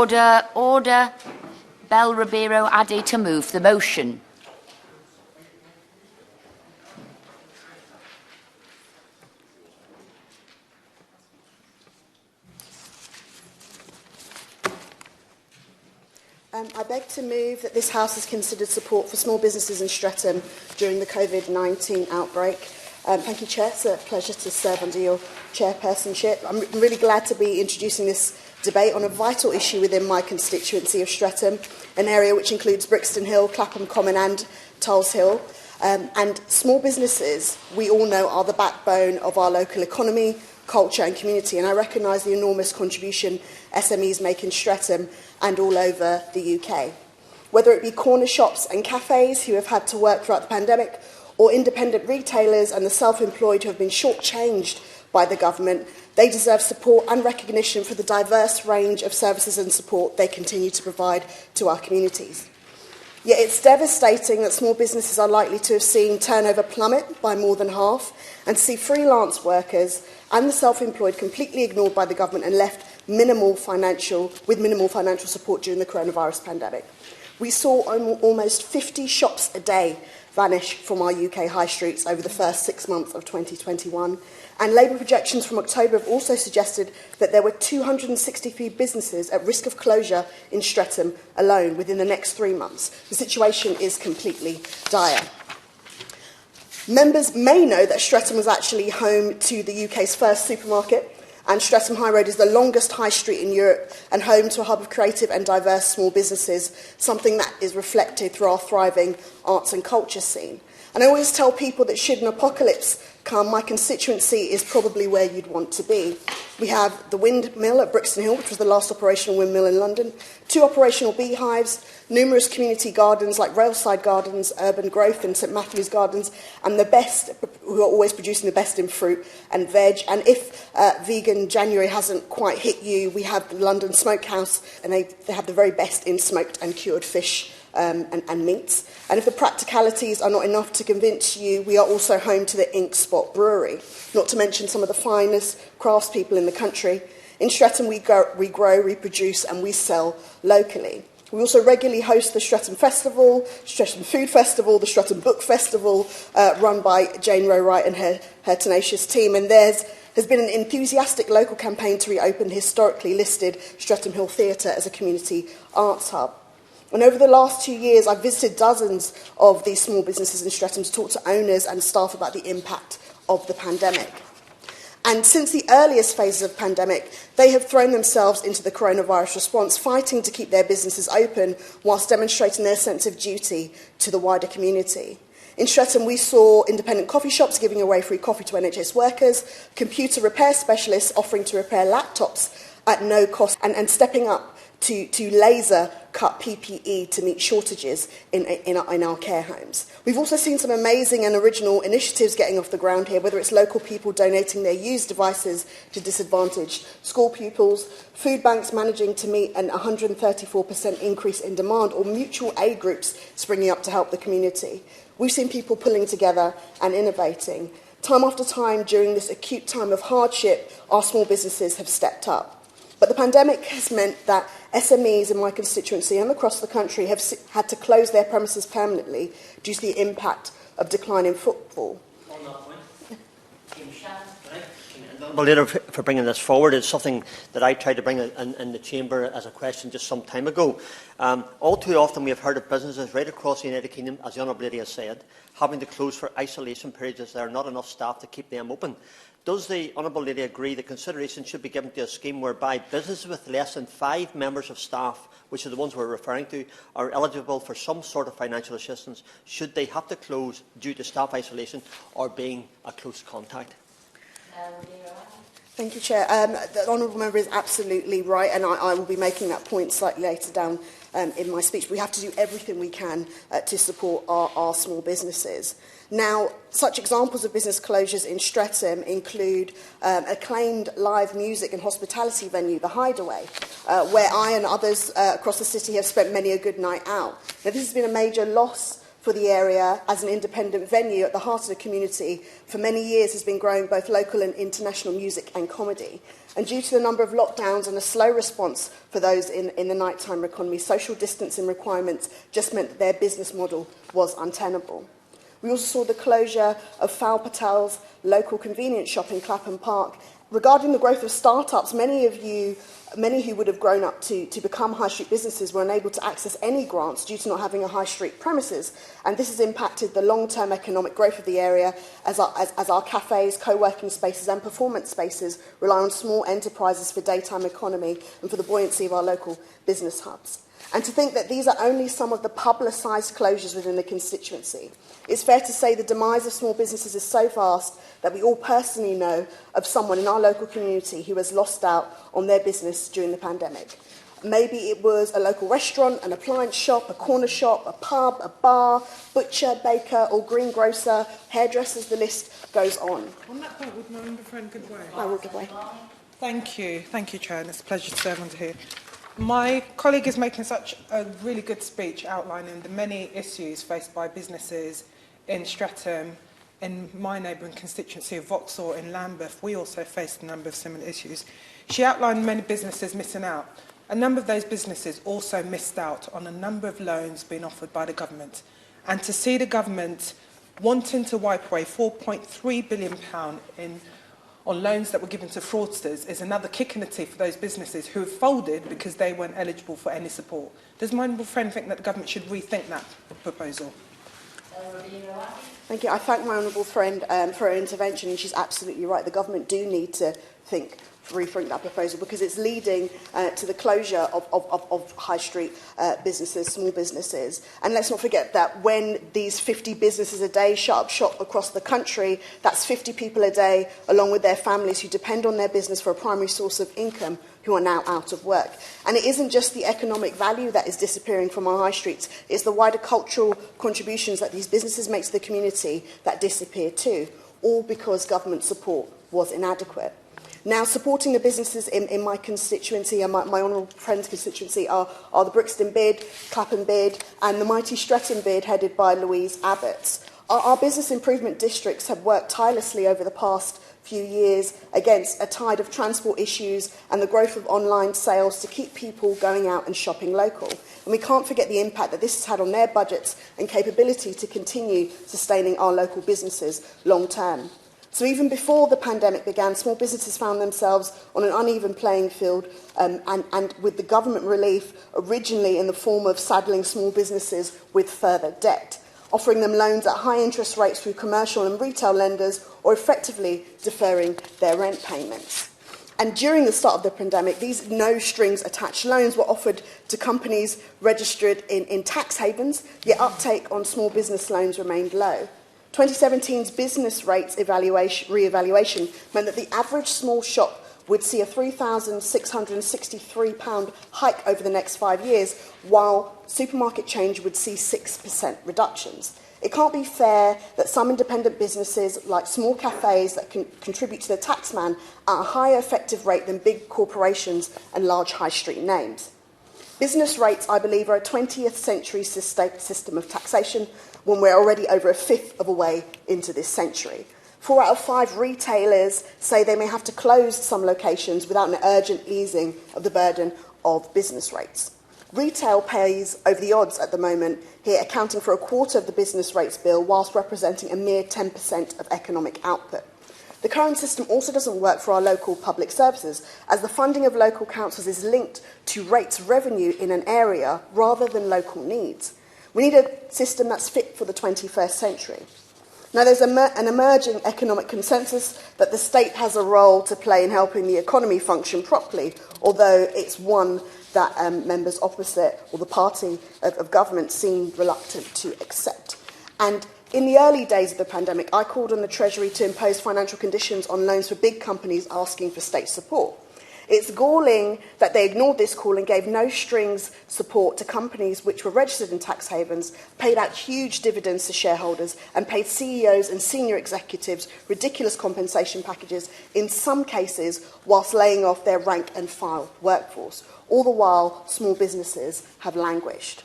Order, order. Bell Ribeiro-Addy to move the motion. I beg to move that this House has considered support for small businesses in Streatham during the COVID-19 outbreak. Thank you, Chair. It's a pleasure to serve under your chairpersonship. I'm really glad to be introducing this debate on a vital issue within my constituency of Streatham, an area which includes Brixton Hill, Clapham Common and Tulse Hill. And small businesses, we all know, are the backbone of our local economy, culture and community, and I recognise the enormous contribution SMEs make in Streatham and all over the UK. Whether it be corner shops and cafes who have had to work throughout the pandemic, or independent retailers and the self-employed who have been shortchanged by the government, they deserve support and recognition for the diverse range of services and support they continue to provide to our communities. Yet it's devastating that small businesses are likely to have seen turnover plummet by more than half and see freelance workers and the self-employed completely ignored by the government and left with minimal financial support during the coronavirus pandemic. We saw almost 50 shops a day vanish from our UK high streets over the first 6 months of 2021, and Labour projections from October have also suggested that there were 263 businesses at risk of closure in Streatham alone within the next 3 months. The situation is completely dire. Members may know that Streatham was actually home to the UK's first supermarket, and Streatham High Road is the longest high street in Europe and home to a hub of creative and diverse small businesses, something that is reflected through our thriving arts and culture scene. And I always tell people that should an apocalypse come, my constituency is probably where you'd want to be. We have the windmill at Brixton Hill, which was the last operational windmill in London, 2 operational beehives, numerous community gardens like Railside Gardens, Urban Growth and St Matthew's Gardens, and the best, who are always producing the best in fruit and veg. And if Vegan January hasn't quite hit you, we have the London Smokehouse, and they have the very best in smoked and cured fish and meats. And if the practicalities are not enough to convince you, we are also home to the Ink Spot Brewery, not to mention some of the finest craftspeople in the country. In Streatham, we grow, reproduce, and we sell locally. We also regularly host the Streatham Festival, Streatham Food Festival, the Streatham Book Festival, run by Jane Rowe-Wright and her tenacious team. And there's been an enthusiastic local campaign to reopen the historically listed Streatham Hill Theatre as a community arts hub. And over the last 2 years, I've visited dozens of these small businesses in Streatham to talk to owners and staff about the impact of the pandemic. And since the earliest phases of the pandemic, they have thrown themselves into the coronavirus response, fighting to keep their businesses open whilst demonstrating their sense of duty to the wider community. In Streatham, we saw independent coffee shops giving away free coffee to NHS workers, computer repair specialists offering to repair laptops at no cost, and stepping up to laser cut PPE to meet shortages in our care homes. We've also seen some amazing and original initiatives getting off the ground here, whether it's local people donating their used devices to disadvantaged school pupils, food banks managing to meet an 134% increase in demand, or mutual aid groups springing up to help the community. We've seen people pulling together and innovating. Time after time during this acute time of hardship, our small businesses have stepped up. But the pandemic has meant that SMEs in my constituency and across the country have had to close their premises permanently due to the impact of declining footfall. On that point, Honourable Leader, for bringing this forward. It's something that I tried to bring in the Chamber as a question just some time ago. All too often we have heard of businesses right across the United Kingdom, as the Honourable Lady has said, having to close for isolation periods as there are not enough staff to keep them open. Does the Honourable Lady agree that consideration should be given to a scheme whereby businesses with less than 5 members of staff, which are the ones we're referring to, are eligible for some sort of financial assistance should they have to close due to staff isolation or being a close contact? Thank you, Chair. The Honourable Member is absolutely right, and I will be making that point slightly later down in my speech. We have to do everything we can to support our small businesses. Now, such examples of business closures in Streatham include acclaimed live music and hospitality venue, The Hideaway, where I and others across the city have spent many a good night out. Now, this has been a major loss for the area as an independent venue at the heart of the community for many years has been growing both local and international music and comedy. And due to the number of lockdowns and a slow response for those in the nighttime economy, social distancing requirements just meant that their business model was untenable. We also saw the closure of Fal Patel's local convenience shop in Clapham Park. Regarding the growth of startups, many who would have grown up to become high street businesses were unable to access any grants due to not having a high street premises. And this has impacted the long-term economic growth of the area as our cafes, co-working spaces and performance spaces rely on small enterprises for daytime economy and for the buoyancy of our local business hubs. And to think that these are only some of the publicised closures within the constituency. It's fair to say the demise of small businesses is so vast that we all personally know of someone in our local community who has lost out on their business during the pandemic. Maybe it was a local restaurant, an appliance shop, a corner shop, a pub, a bar, butcher, baker or greengrocer, hairdressers, the list goes on. On that point, would my member friend give way? I will give way. Thank you, Chair, and it's a pleasure to serve under here. My colleague is making such a really good speech outlining the many issues faced by businesses in Streatham, in my neighbouring constituency of Vauxhall, in Lambeth. We also faced a number of similar issues. She outlined many businesses missing out. A number of those businesses also missed out on a number of loans being offered by the government. And to see the government wanting to wipe away £4.3 billion on loans that were given to fraudsters is another kick in the teeth for those businesses who have folded because they weren't eligible for any support. Does my honourable friend think that the government should rethink that proposal? Thank you. I thank my honourable friend for her intervention, and she's absolutely right. The government do need to rethink that proposal because it's leading to the closure of high street businesses, small businesses. And let's not forget that when these 50 businesses a day shut up shop across the country, that's 50 people a day, along with their families who depend on their business for a primary source of income, who are now out of work. And it isn't just the economic value that is disappearing from our high streets, it's the wider cultural contributions that these businesses make to the community that disappear too, all because government support was inadequate. Now, supporting the businesses in my constituency and my honourable friend's constituency are the Brixton bid, Clapham bid and the mighty Streatham bid headed by Louise Abbott. Our business improvement districts have worked tirelessly over the past few years against a tide of transport issues and the growth of online sales to keep people going out and shopping local. And we can't forget the impact that this has had on their budgets and capability to continue sustaining our local businesses long term. So even before the pandemic began, small businesses found themselves on an uneven playing field and with the government relief originally in the form of saddling small businesses with further debt, offering them loans at high interest rates through commercial and retail lenders or effectively deferring their rent payments. And during the start of the pandemic, these no-strings-attached loans were offered to companies registered in tax havens, yet uptake on small business loans remained low. 2017's business rates re-evaluation meant that the average small shop would see a £3,663 hike over the next 5 years, while supermarket change would see 6% reductions. It can't be fair that some independent businesses, like small cafes that can contribute to the taxman, are at a higher effective rate than big corporations and large high street names. Business rates, I believe, are a 20th century system of taxation when we're already over a fifth of a way into this century. 4 out of 5 retailers say they may have to close some locations without an urgent easing of the burden of business rates. Retail pays over the odds at the moment, here accounting for a quarter of the business rates bill, whilst representing a mere 10% of economic output. The current system also doesn't work for our local public services, as the funding of local councils is linked to rates revenue in an area rather than local needs. We need a system that's fit for the 21st century. Now, there's an emerging economic consensus that the state has a role to play in helping the economy function properly, although it's one that members opposite or the party of government seem reluctant to accept. And in the early days of the pandemic, I called on the Treasury to impose financial conditions on loans for big companies asking for state support. It's galling that they ignored this call and gave no strings support to companies which were registered in tax havens, paid out huge dividends to shareholders, and paid CEOs and senior executives ridiculous compensation packages, in some cases whilst laying off their rank and file workforce. All the while, small businesses have languished.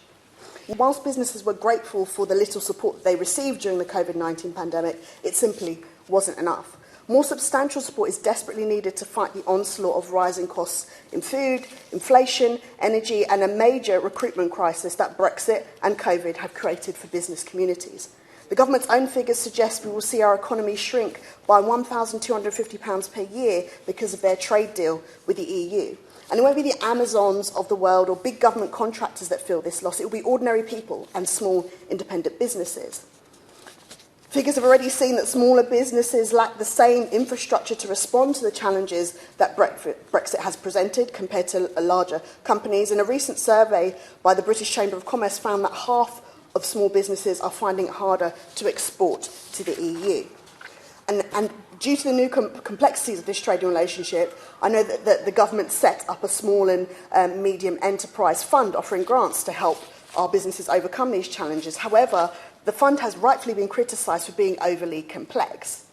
Whilst businesses were grateful for the little support they received during the COVID-19 pandemic, it simply wasn't enough. More substantial support is desperately needed to fight the onslaught of rising costs in food, inflation, energy, and a major recruitment crisis that Brexit and COVID have created for business communities. The government's own figures suggest we will see our economy shrink by £1,250 per year because of their trade deal with the EU. And it won't be the Amazons of the world or big government contractors that feel this loss. It will be ordinary people and small independent businesses. Figures have already seen that smaller businesses lack the same infrastructure to respond to the challenges that Brexit has presented compared to larger companies. And a recent survey by the British Chamber of Commerce found that half of small businesses are finding it harder to export to the EU. And due to the new complexities of this trading relationship, I know that the government set up a small and medium enterprise fund offering grants to help our businesses overcome these challenges. However, the fund has rightfully been criticised for being overly complex.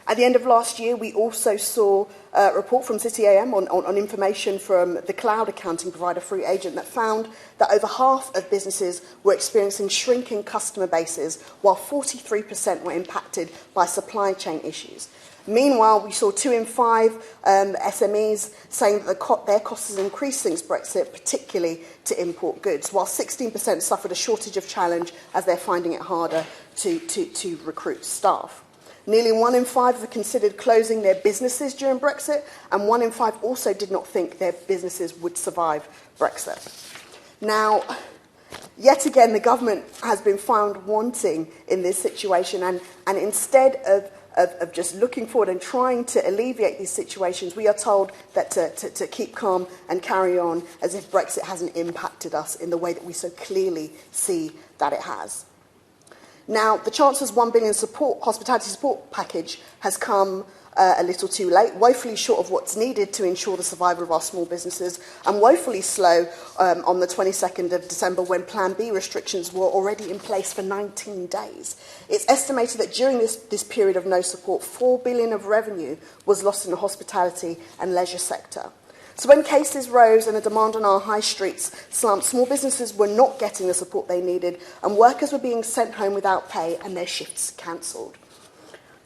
At the end of last year, we also saw a report from City AM on information from the cloud accounting provider Free Agent that found that over half of businesses were experiencing shrinking customer bases, while 43% were impacted by supply chain issues. Meanwhile, we saw 2 in 5 SMEs saying that their costs has increased since Brexit, particularly to import goods, while 16% suffered a shortage of challenge as they're finding it harder to recruit staff. Nearly 1 in 5 have considered closing their businesses during Brexit, and 1 in 5 also did not think their businesses would survive Brexit. Now, yet again, the government has been found wanting in this situation, and instead of just looking forward and trying to alleviate these situations, we are told that to keep calm and carry on as if Brexit hasn't impacted us in the way that we so clearly see that it has. Now, the Chancellor's £1 billion hospitality support package has come a little too late, woefully short of what's needed to ensure the survival of our small businesses, and woefully slow on the 22nd of December when Plan B restrictions were already in place for 19 days. It's estimated that during this period of no support, £4 billion of revenue was lost in the hospitality and leisure sector. So when cases rose and the demand on our high streets slumped, small businesses were not getting the support they needed, and workers were being sent home without pay and their shifts cancelled.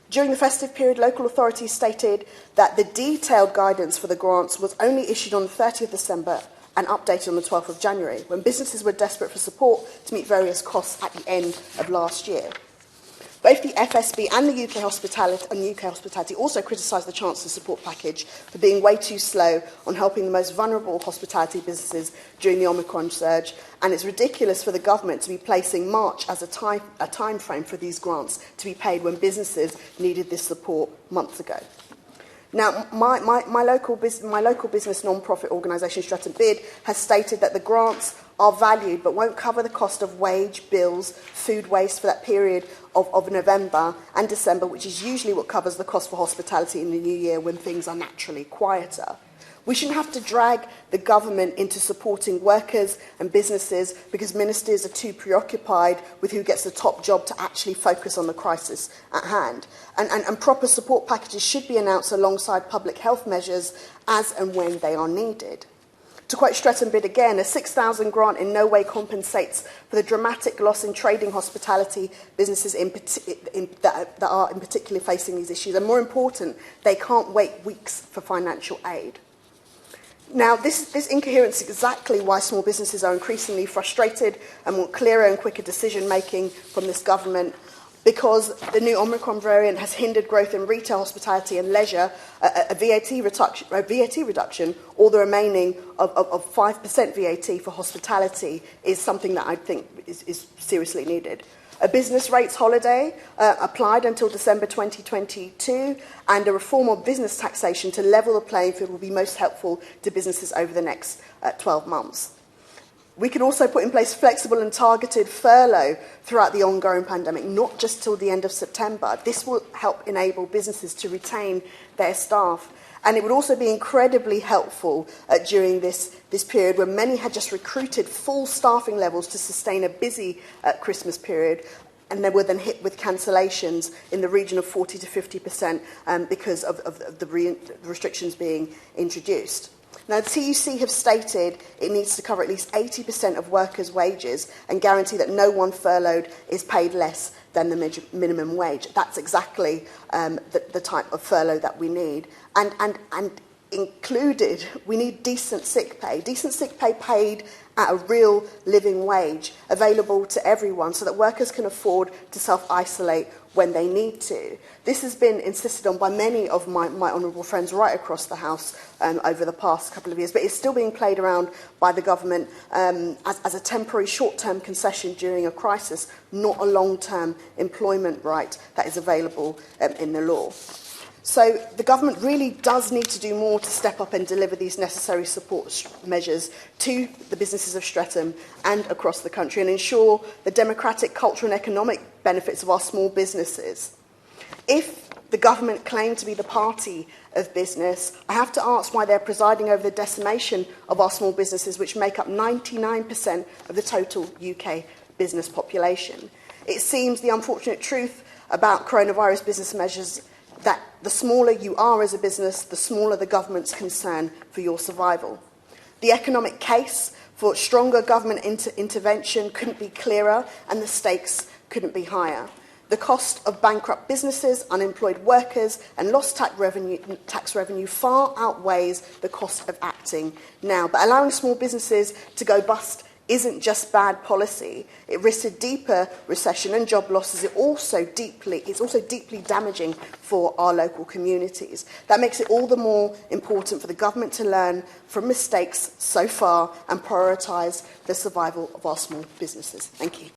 During the festive period, local authorities stated that the detailed guidance for the grants was only issued on the 30th of December and updated on the 12th of January, when businesses were desperate for support to meet various costs at the end of last year. Both the FSB and the UK Hospitality also criticised the Chancellor's support package for being way too slow on helping the most vulnerable hospitality businesses during the Omicron surge, and it's ridiculous for the government to be placing March as a time frame for these grants to be paid when businesses needed this support months ago. Now, my local business non-profit organisation, Streatham Bid, has stated that the grants are valued but won't cover the cost of wage, bills, food waste for that period of November and December, which is usually what covers the cost for hospitality in the new year when things are naturally quieter. We shouldn't have to drag the government into supporting workers and businesses because ministers are too preoccupied with who gets the top job to actually focus on the crisis at hand. And proper support packages should be announced alongside public health measures as and when they are needed. To quote Streatham Bid again, a £6,000 grant in no way compensates for the dramatic loss in trading hospitality businesses that are in particular facing these issues. And more important, they can't wait weeks for financial aid. Now, this incoherence is exactly why small businesses are increasingly frustrated and want clearer and quicker decision-making from this government, because the new Omicron variant has hindered growth in retail, hospitality and leisure. A VAT reduction, or the remaining of 5% VAT for hospitality, is something that I think is seriously needed. A business rates holiday applied until December 2022, and a reform of business taxation to level the playing field will be most helpful to businesses over the next 12 months. We can also put in place flexible and targeted furlough throughout the ongoing pandemic, not just till the end of September. This will help enable businesses to retain their staff. And it would also be incredibly helpful during this period when many had just recruited full staffing levels to sustain a busy Christmas period, and they were then hit with cancellations in the region of 40 to 50% because of the restrictions being introduced. Now, the TUC have stated it needs to cover at least 80% of workers' wages and guarantee that no one furloughed is paid less than the minimum wage. That's exactly the type of furlough that we need. And included, we need decent sick pay paid at a real living wage available to everyone so that workers can afford to self-isolate when they need to. This has been insisted on by many of my honourable friends right across the House over the past couple of years, but it's still being played around by the government as a temporary short-term concession during a crisis, not a long-term employment right that is available in the law. So the government really does need to do more to step up and deliver these necessary support measures to the businesses of Streatham and across the country and ensure the democratic, cultural and economic benefits of our small businesses. If the government claim to be the party of business, I have to ask why they're presiding over the decimation of our small businesses, which make up 99% of the total UK business population. It seems the unfortunate truth about coronavirus business measures that the smaller you are as a business, the smaller the government's concern for your survival. The economic case for stronger government intervention couldn't be clearer, and the stakes couldn't be higher. The cost of bankrupt businesses, unemployed workers, and lost tax revenue far outweighs the cost of acting now. But allowing small businesses to go bust isn't just bad policy. It risks a deeper recession and job losses. It's also deeply damaging for our local communities. That makes it all the more important for the government to learn from mistakes so far and prioritise the survival of our small businesses. Thank you.